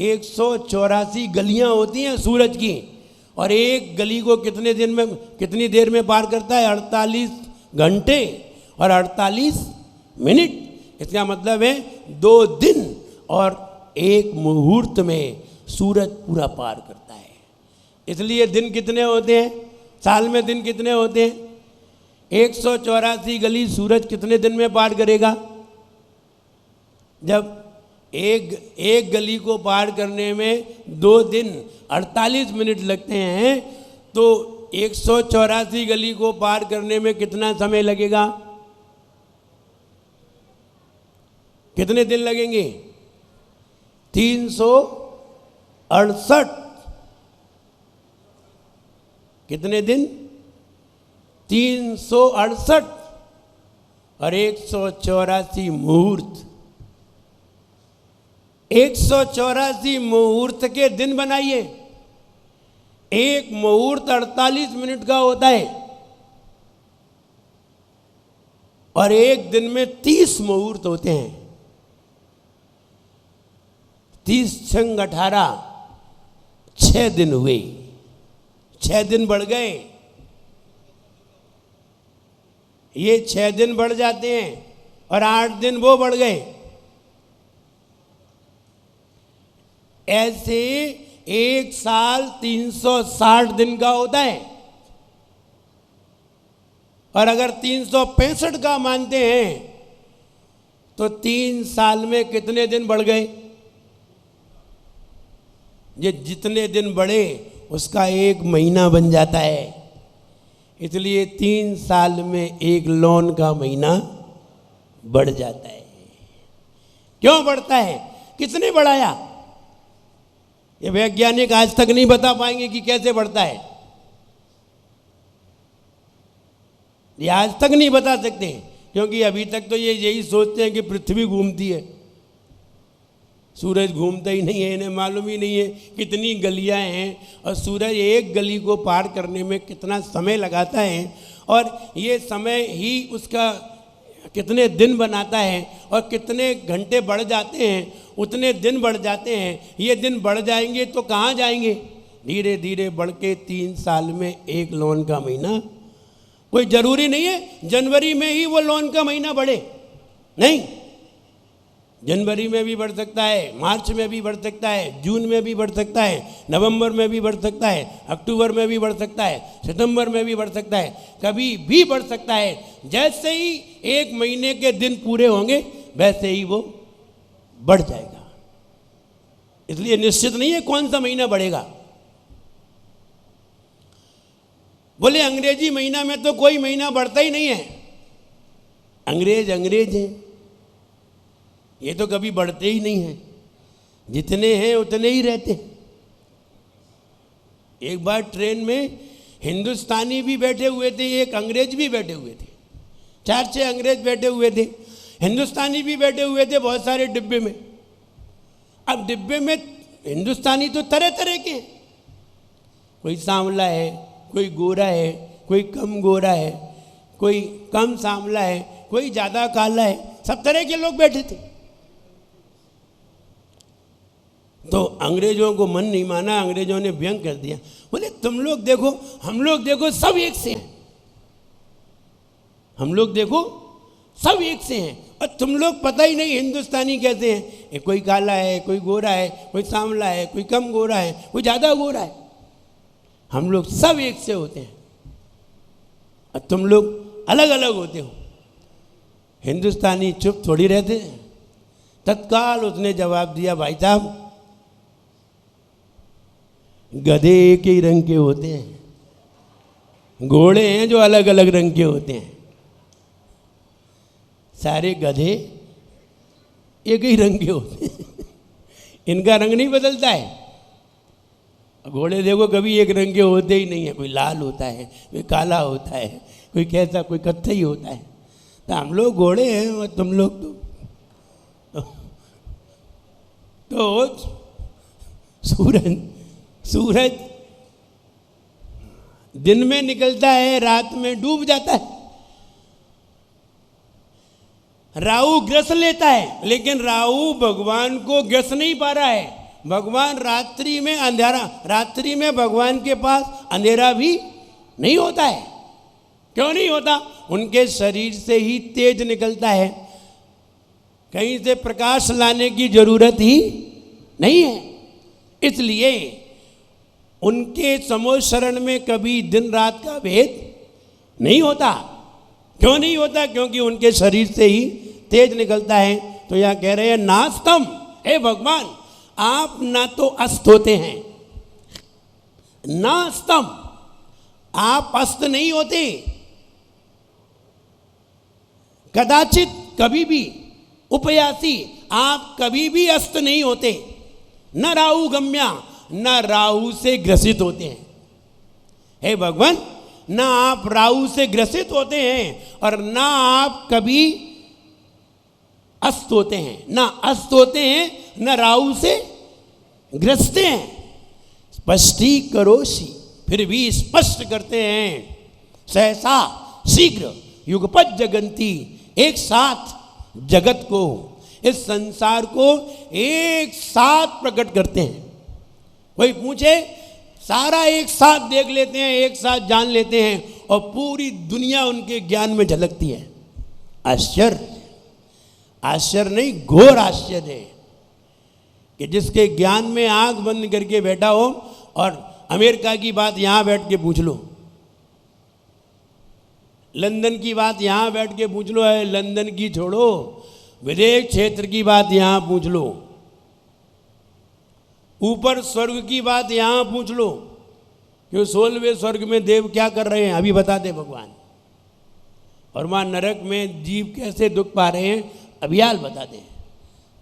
184 गलियां होती हैं सूरज की, और एक गली को कितनी देर में पार करता है? 48 घंटे और 48 मिनट। इसका मतलब है 2 दिन और 1 मुहूर्त में सूरज पूरा पार करता है। इसलिए दिन कितने होते हैं? साल में दिन कितने होते हैं? 184 गली सूरज कितने दिन में पार करेगा? जब एक गली को पार करने में 2 दिन 48 मिनट लगते हैं, तो 184 गली को पार करने में कितना समय लगेगा? कितने दिन लगेंगे? 368। कितने दिन? 368 और 184 मुहूर्त। 184 मुहूर्त के दिन बनाइए। एक मुहूर्त 48 मिनट का होता है, और एक दिन में 30 मुहूर्त होते हैं। 30 छंग 18, 6 दिन हुए, 6 दिन बढ़ गए। ये 6 दिन बढ़ जाते हैं और 8 दिन वो बढ़ गए। ऐसे एक साल 360 दिन का होता है, और अगर 365 का मानते हैं तो 3 साल में कितने दिन बढ़ गए? ये जितने दिन बढ़े उसका 1 महीना बन जाता है। इसलिए 3 साल में 1 लौन का महीना बढ़ जाता है। क्यों बढ़ता है? किसने बढ़ाया? ये वैज्ञानिक आज तक नहीं बता पाएंगे कि कैसे बढ़ता है। ये आज तक नहीं बता सकते, क्योंकि अभी तक तो ये यही सोचते हैं कि पृथ्वी घूमती है, सूरज घूमता ही नहीं है। इन्हें मालूम ही नहीं है कितनी गलियां हैं और सूरज एक गली को पार करने में कितना समय लगाता है, और ये समय ही उसका कितने दिन बनाता है, और कितने घंटे बढ़ जाते हैं उतने दिन बढ़ जाते हैं। ये दिन बढ़ जाएंगे तो कहाँ जाएंगे? धीरे धीरे बढ़ के 3 साल में 1 लौन का महीना। कोई ज़रूरी नहीं है जनवरी में ही वो लौन का महीना बढ़े, नहीं, जनवरी में भी बढ़ सकता है, मार्च में भी बढ़ सकता है, जून में भी बढ़ सकता है, नवंबर में भी बढ़ सकता है, अक्टूबर में भी बढ़ सकता है, सितंबर में भी बढ़ सकता है, कभी भी बढ़ सकता है। जैसे ही 1 महीने के दिन पूरे होंगे वैसे ही वो बढ़ जाएगा। इसलिए निश्चित नहीं है कौन सा महीना बढ़ेगा। बोले अंग्रेजी महीना में तो कोई महीना बढ़ता ही नहीं है। अंग्रेज हैं, ये तो कभी बढ़ते ही नहीं हैं, जितने हैं उतने ही रहते हैं। एक बार ट्रेन में हिंदुस्तानी भी बैठे हुए थे, एक अंग्रेज भी बैठे हुए थे, 4-6 अंग्रेज बैठे हुए थे, हिंदुस्तानी भी बैठे हुए थे बहुत सारे डिब्बे में। अब डिब्बे में हिंदुस्तानी तो तरह तरह के, कोई सांवला है, कोई गोरा है, कोई कम गोरा है, कोई कम सांवला है, कोई ज़्यादा काला है, सब तरह के लोग बैठे थे। तो अंग्रेजों को मन नहीं माना, अंग्रेजों ने व्यंग कर दिया। बोले तुम लोग देखो, हम लोग देखो, सब एक से हैं। हम लोग देखो सब एक से हैं, और तुम लोग पता ही नहीं हिंदुस्तानी कैसे हैं। कोई काला है, कोई गोरा है, कोई सांवला है, कोई कम गोरा है, कोई ज़्यादा गोरा है। हम लोग सब एक से होते हैं और तुम लोग अलग अलग होते हो। हिंदुस्तानी चुप थोड़ी रहते हैं। तत्काल उसने जवाब दिया, भाई साहब गधे एक ही रंग के होते हैं, घोड़े हैं जो अलग अलग रंग के होते हैं, सारे गधे एक ही रंग के होते हैं। इनका रंग नहीं बदलता है। घोड़े देखो कभी एक रंग के होते ही नहीं है, कोई लाल होता है, कोई काला होता है, कोई कैसा, कोई कत्थई होता है। तो हम लोग घोड़े हैं और तुम लोग तो सूरज दिन में निकलता है, रात में डूब जाता है। राहु ग्रस लेता है, लेकिन राहु भगवान को ग्रस नहीं पा रहा है, भगवान रात्रि में अंधेरा, रात्रि में भगवान के पास अंधेरा भी नहीं होता है। क्यों नहीं होता? उनके शरीर से ही तेज निकलता है, कहीं से प्रकाश लाने की जरूरत ही नहीं है। इसलिए उनके समो शरण में कभी दिन रात का भेद नहीं होता। क्यों नहीं होता? क्योंकि उनके शरीर से ही तेज निकलता है। तो यह कह रहे हैं नास्तम, हे भगवान आप ना तो अस्त होते हैं, नास्तम आप अस्त नहीं होते, कदाचित कभी भी, उपयासी आप कभी भी अस्त नहीं होते, न राहु गम्या न राहु से ग्रसित होते हैं। हे भगवान ना आप राहु से ग्रसित होते हैं और ना आप कभी अस्त होते हैं, ना अस्त होते हैं न राहु से ग्रसते हैं। स्पष्टी करोसी, फिर भी स्पष्ट करते हैं, सहसा शीघ्र युगपत जगंती, एक साथ जगत को, इस संसार को एक साथ प्रकट करते हैं। कोई पूछे, सारा एक साथ देख लेते हैं, एक साथ जान लेते हैं और पूरी दुनिया उनके ज्ञान में झलकती है। आश्चर्य, आश्चर्य नहीं घोर आश्चर्य है कि जिसके ज्ञान में आंख बंद करके बैठा हो और अमेरिका की बात यहां बैठ के पूछ लो, लंदन की बात यहां बैठ के पूछ लो, है लंदन की छोड़ो, विदेश क्षेत्र की बात यहां पूछ लो, ऊपर स्वर्ग की बात यहां पूछ लो कि 16वें स्वर्ग में देव क्या कर रहे हैं, अभी बता दे भगवान, और वहां नरक में जीव कैसे दुख पा रहे हैं, अभी हाल बता दें।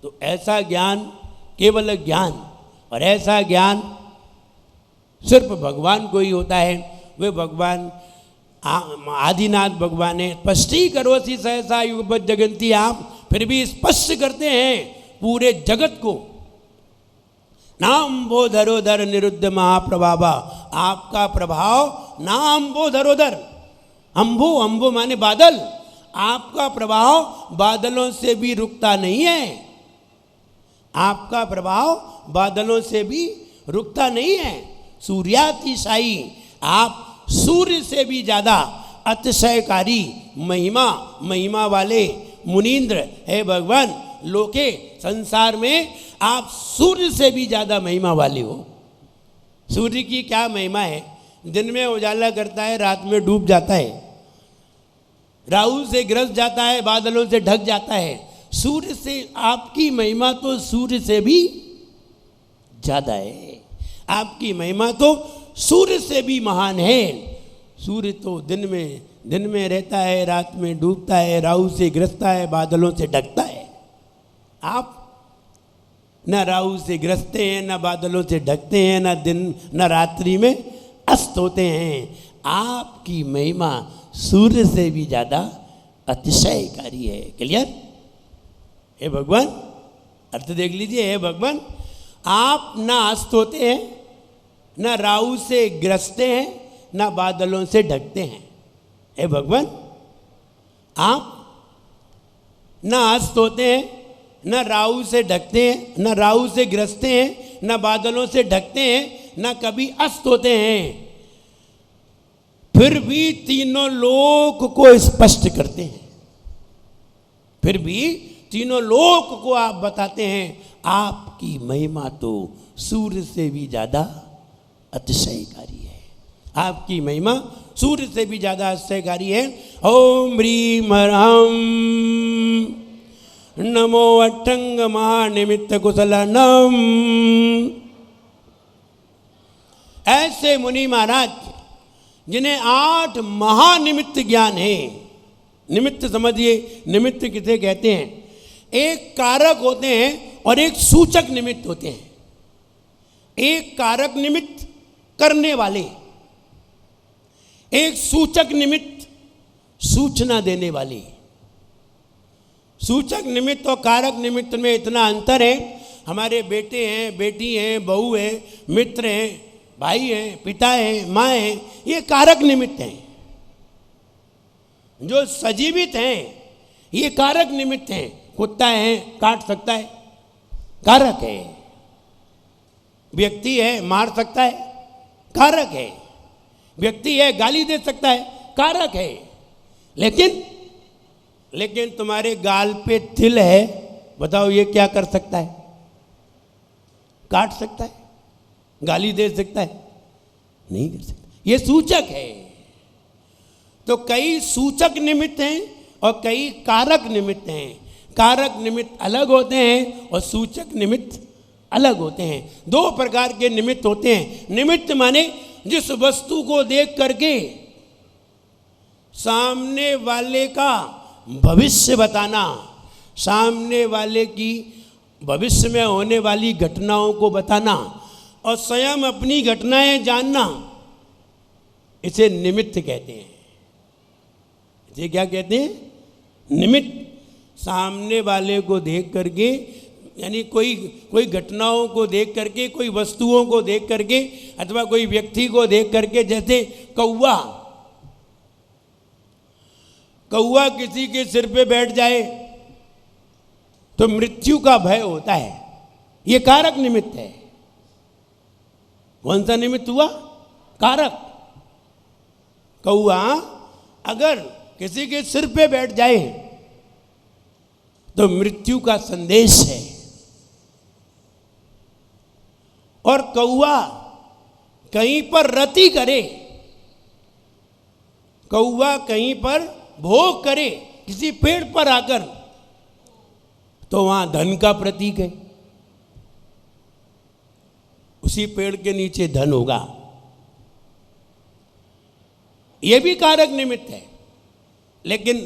तो ऐसा ज्ञान, केवल ज्ञान, और ऐसा ज्ञान सिर्फ भगवान को ही होता है। वे भगवान आदिनाथ भगवान है। स्पष्टी करोसी सहसा युगपत जगंती, आप फिर भी स्पष्ट करते हैं पूरे जगत को। नाम वो धरोधर निरुद्ध महाप्रभावा, आपका प्रभाव नाम वो धरोधर, अंबु, अंबु माने बादल, आपका प्रभाव बादलों से भी रुकता नहीं है, आपका प्रभाव बादलों से भी रुकता नहीं है। सूर्यातिशायी, आप सूर्य से भी ज़्यादा अतिशयकारी, महिमा, महिमा वाले मुनीन्द्र है भगवान। लोके, संसार में आप सूर्य से भी ज़्यादा महिमा वाले हो। सूर्य की क्या महिमा है, दिन में उजाला करता है, रात में डूब जाता है, राहु से ग्रस जाता है, बादलों से ढक जाता है। सूर्य से आपकी महिमा तो सूर्य से भी ज़्यादा है, आपकी महिमा तो सूर्य से भी महान है। सूर्य तो दिन में रहता है, रात में डूबता है, राहु से ग्रसता है, बादलों से ढकता है। आप न राहु से ग्रसते हैं, न बादलों से ढकते हैं, न दिन न रात्रि में अस्त होते हैं। आपकी महिमा सूर्य से भी ज़्यादा अतिशयकारी है। क्लियर? हे भगवान, अर्थ देख लीजिए। हे भगवान, आप न अस्त होते हैं, न राहु से ग्रसते हैं, न बादलों से ढकते हैं। हे भगवान, आप न अस्त होते हैं, न राहु से ढकते हैं, न राहु से ग्रसते हैं, न बादलों से ढकते हैं, न कभी अस्त होते हैं, फिर भी तीनों लोक को स्पष्ट करते हैं। फिर भी तीनों लोक को आप बताते हैं, आपकी महिमा तो सूर्य से भी ज़्यादा अतिशयकारी है। आपकी महिमा सूर्य से भी ज़्यादा अतिशयकारी है। ओम ह्रीम ह्रम नमो अट्टंग महानिमित्त कुशलनम। ऐसे मुनि महाराज जिन्हें 8 महानिमित्त ज्ञान है। निमित्त समझिए, निमित्त किसे कहते हैं? एक कारक होते हैं और एक सूचक निमित्त होते हैं। एक कारक निमित्त करने वाले, एक सूचक निमित्त सूचना देने वाले। सूचक निमित्त और कारक निमित्त में इतना अंतर है। हमारे बेटे हैं, बेटी हैं, बहू है, मित्र हैं, भाई हैं, पिता हैं, माँ हैं, ये कारक निमित्त हैं। जो सजीवित हैं ये कारक निमित्त हैं। कुत्ता है, काट सकता है, कारक है। व्यक्ति है मार सकता है, कारक है। व्यक्ति है गाली दे सकता है, कारक है। लेकिन तुम्हारे गाल पे तिल है, बताओ ये क्या कर सकता है? काट सकता है? गाली दे सकता है? नहीं कर सकता। ये सूचक है। तो कई सूचक निमित्त हैं और कई कारक निमित्त हैं। कारक निमित्त अलग होते हैं और सूचक निमित्त अलग होते हैं। दो प्रकार के निमित्त होते हैं। निमित्त माने जिस वस्तु को देख करके सामने वाले का भविष्य बताना, सामने वाले की भविष्य में होने वाली घटनाओं को बताना और स्वयं अपनी घटनाएं जानना, इसे निमित्त कहते हैं। इसे क्या कहते हैं? निमित्त। सामने वाले को देख करके, यानी कोई घटनाओं को देख करके, कोई वस्तुओं को देख करके अथवा कोई व्यक्ति को देख करके, जैसे कौवा किसी के सिर पे बैठ जाए तो मृत्यु का भय होता है। ये कारक निमित्त है। कौन सा निमित्त हुआ? कारक। कौवा अगर किसी के सिर पे बैठ जाए तो मृत्यु का संदेश है। और कौवा कहीं पर रति करे, कौवा कहीं पर भोग करे किसी पेड़ पर आकर, तो वहां धन का प्रतीक है। उसी पेड़ के नीचे धन होगा। यह भी कारक निमित्त है। लेकिन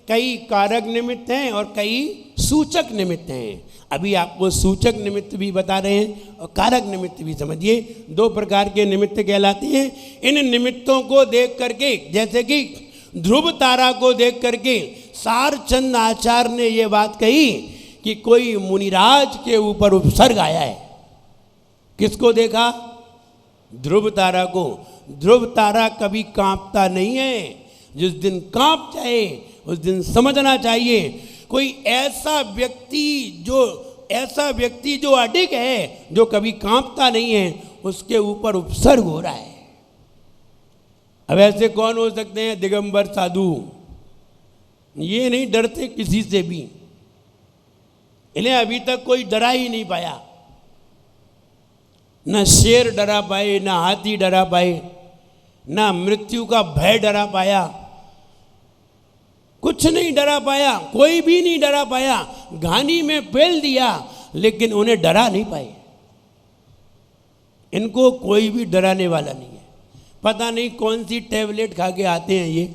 कई कारक निमित्त हैं और कई सूचक निमित्त हैं। अभी आपको सूचक निमित्त भी बता रहे हैं और कारक निमित्त भी समझिए। दो प्रकार के निमित्त कहलाते हैं। इन निमित्तों को देख करके, जैसे कि ध्रुव तारा को देख करके सारचंद आचार्य ने यह बात कही कि कोई मुनिराज के ऊपर उपसर्ग आया है। किसको देखा? ध्रुव तारा को। ध्रुव तारा कभी कांपता नहीं है। जिस दिन कांप जाए उस दिन समझना चाहिए कोई ऐसा व्यक्ति जो अडिग है, जो कभी कांपता नहीं है, उसके ऊपर उपसर्ग हो रहा है। अब ऐसे कौन हो सकते हैं? दिगंबर साधु। ये नहीं डरते किसी से भी। इन्हें अभी तक कोई डरा ही नहीं पाया। न शेर डरा पाए, न हाथी डरा पाए, न मृत्यु का भय डरा पाया। कुछ नहीं डरा पाया, कोई भी नहीं डरा पाया। घानी में फेल दिया लेकिन उन्हें डरा नहीं पाए। इनको कोई भी डराने वाला नहीं है। पता नहीं कौन सी टैबलेट खा के आते हैं ये,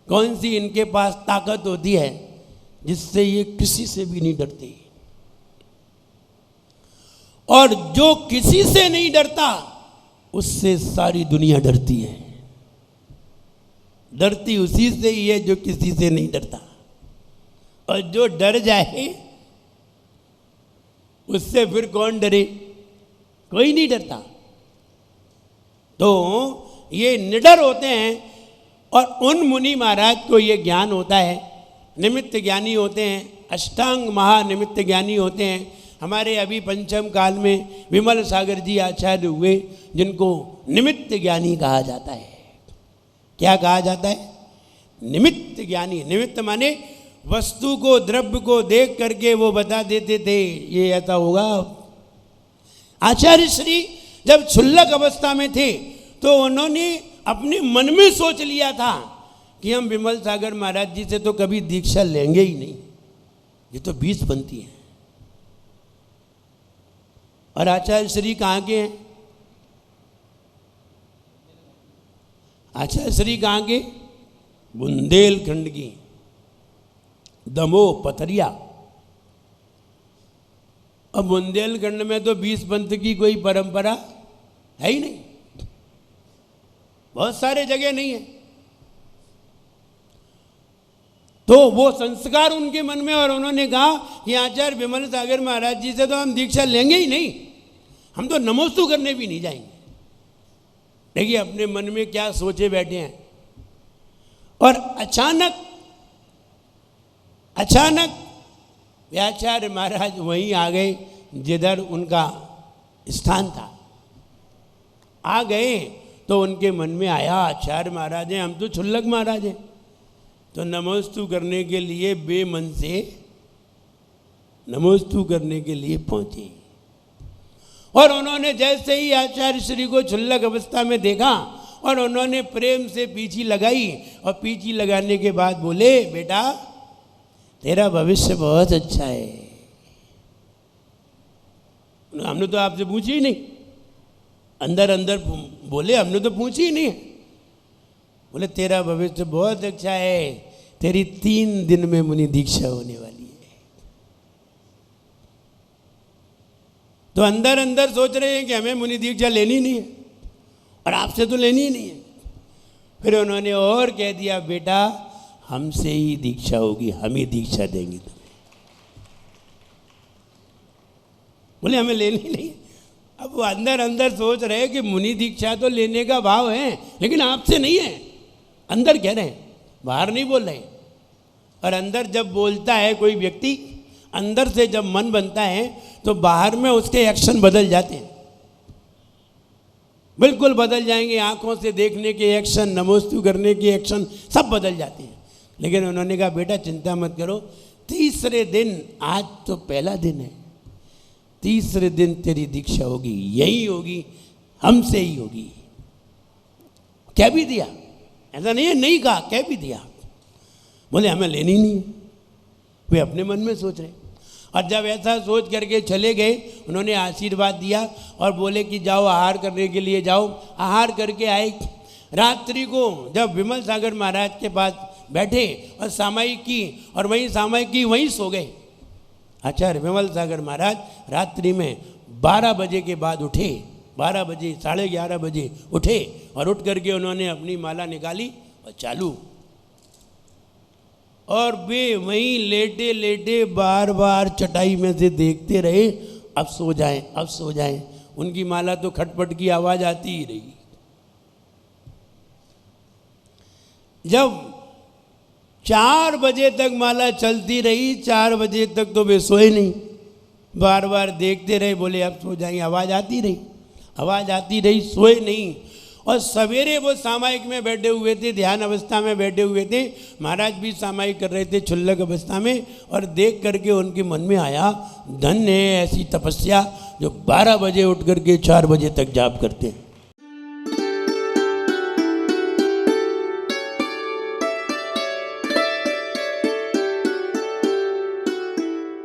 कौन सी इनके पास ताकत होती है जिससे ये किसी से भी नहीं डरते। और जो किसी से नहीं डरता उससे सारी दुनिया डरती है। डरती उसी से ही है जो किसी से नहीं डरता। और जो डर जाए उससे फिर कौन डरे? कोई नहीं डरता। तो ये निडर होते हैं। और उन मुनि महाराज को ये ज्ञान होता है। निमित्त ज्ञानी होते हैं, अष्टांग महानिमित्त ज्ञानी होते हैं। हमारे अभी पंचम काल में विमल सागर जी आचार्य हुए, जिनको निमित्त ज्ञानी कहा जाता है। क्या कहा जाता है? निमित्त ज्ञानी। निमित्त माने वस्तु को, द्रव्य को देख करके वो बता देते थे ये ऐसा होगा। आचार्य श्री जब क्षुल्लक अवस्था में थे तो उन्होंने अपने मन में सोच लिया था कि हम विमल सागर महाराज जी से तो कभी दीक्षा लेंगे ही नहीं, ये तो 20 पंथी हैं। और आचार्य श्री कहाँ के हैं? आचार्य श्री कहाँ के? बुंदेलखंड की दमोह पथरिया। अब बुंदेलखंड में तो 20 पंथ की कोई परंपरा है ही नहीं। बहुत सारे जगह नहीं है। तो वो संस्कार उनके मन में, और उन्होंने कहा कि आचार्य विमल सागर महाराज जी से तो हम दीक्षा लेंगे ही नहीं, हम तो नमोस्तु करने भी नहीं जाएंगे। देखिए अपने मन में क्या सोचे बैठे हैं। और अचानक व्याचार्य महाराज वहीं आ गए जिधर उनका स्थान था। आ गए तो उनके मन में आया, आचार्य महाराज हैं, हम तो क्षुल्लक महाराज हैं, तो नमोस्तु करने के लिए बेमन से नमोस्तु करने के लिए पहुंचे। और उन्होंने जैसे ही आचार्य श्री को क्षुल्लक अवस्था में देखा और उन्होंने प्रेम से पीछी लगाई, और पीछी लगाने के बाद बोले, बेटा तेरा भविष्य बहुत अच्छा है। हमने तो आपसे पूछी ही नहीं, अंदर अंदर बोले, हमने तो पूछी ही नहीं। बोले तेरा भविष्य बहुत अच्छा है, तेरी 3 दिन में मुनि दीक्षा होने वाली है। तो अंदर अंदर सोच रहे हैं कि हमें मुनि दीक्षा लेनी नहीं है और आपसे तो लेनी ही नहीं है। फिर उन्होंने और कह दिया, बेटा हमसे ही दीक्षा होगी, हम ही दीक्षा देंगे तुम्हें। बोले हमें लेनी नहीं। अब वो अंदर अंदर सोच रहे कि मुनि दीक्षा तो लेने का भाव है, लेकिन आपसे नहीं है। अंदर कह रहे हैं, बाहर नहीं बोल रहे। और अंदर जब बोलता है कोई व्यक्ति, अंदर से जब मन बनता है तो बाहर में उसके एक्शन बदल जाते हैं, बिल्कुल बदल जाएंगे। आंखों से देखने के एक्शन, नमोस्तु करने के एक्शन सब बदल जाते हैं। लेकिन उन्होंने कहा, बेटा चिंता मत करो, तीसरे दिन, आज तो पहला दिन है, तीसरे दिन तेरी दीक्षा होगी, यही होगी, हमसे ही होगी। कह भी दिया, ऐसा नहीं है नहीं कहा, कह भी दिया। बोले हमें लेनी नहीं है। वे अपने मन में सोच रहे। और जब ऐसा सोच करके चले गए, उन्होंने आशीर्वाद दिया और बोले कि जाओ आहार करने के लिए जाओ। आहार करके आए। रात्रि को जब विमल सागर महाराज के पास बैठे और सामायिक की, और वहीं सामायिक की, वहीं सो गए। आचार्य विमल सागर महाराज रात्रि में 12 बजे के बाद उठे, 12 बजे 11:30 बजे उठे, और उठ करके उन्होंने अपनी माला निकाली और चालू। और वे वहीं लेटे लेटे बार बार चटाई में से देखते रहे, अब सो जाएं, अब सो जाएं। उनकी माला तो खटपट की आवाज़ आती ही रही। जब 4 बजे तक माला चलती रही, 4 बजे तक तो वे सोए नहीं, बार बार देखते रहे। बोले अब सो जाएंगे, आवाज़ आती रही, आवाज़ आती रही, सोए नहीं। और सवेरे वो सामायिक में बैठे हुए थे, ध्यान अवस्था में बैठे हुए थे। महाराज भी सामायिक कर रहे थे क्षुल्लक अवस्था में, और देख करके उनके मन में आया, धन्य है ऐसी तपस्या जो 12 बजे उठ करके 4 बजे तक जाप करते हैं।